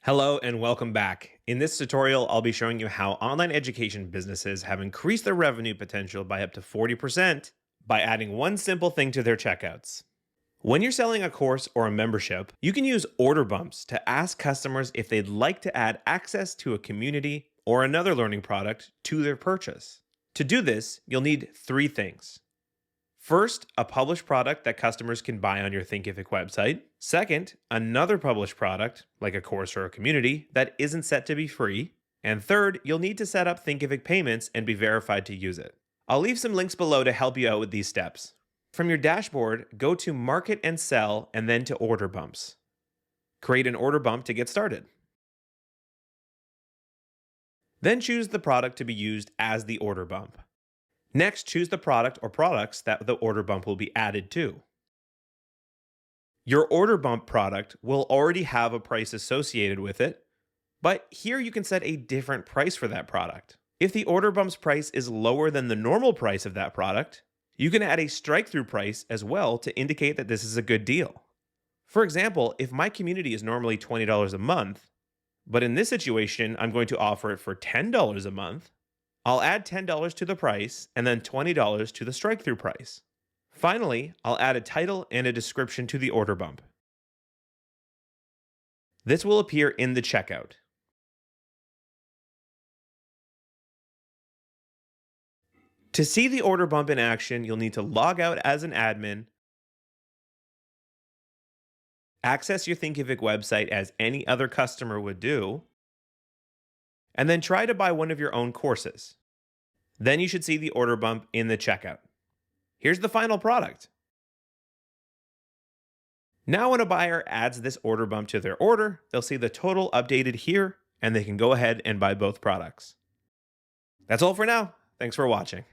Hello and welcome back. In this tutorial, I'll be showing you how online education businesses have increased their revenue potential by up to 40% by adding one simple thing to their checkouts. When you're selling a course or a membership, you can use order bumps to ask customers if they'd like to add access to a community or another learning product to their purchase. To do this, you'll need three things. First, a published product that customers can buy on your Thinkific website. Second, another published product, like a course or a community, that isn't set to be free. And third, you'll need to set up Thinkific payments and be verified to use it. I'll leave some links below to help you out with these steps. From your dashboard, go to Market and Sell and then to Order Bumps. Create an order bump to get started. Then choose the product to be used as the order bump. Next, choose the product or products that the order bump will be added to. Your order bump product will already have a price associated with it, but here you can set a different price for that product. If the order bump's price is lower than the normal price of that product, you can add a strike-through price as well to indicate that this is a good deal. For example, if my community is normally $20 a month, but in this situation, I'm going to offer it for $10 a month, I'll add $10 to the price and then $20 to the strike-through price. Finally, I'll add a title and a description to the order bump. This will appear in the checkout. To see the order bump in action, you'll need to log out as an admin, access your Thinkific website as any other customer would do, and then try to buy one of your own courses. Then you should see the order bump in the checkout. Here's the final product. Now when a buyer adds this order bump to their order, they'll see the total updated here, and they can go ahead and buy both products. That's all for now. Thanks for watching.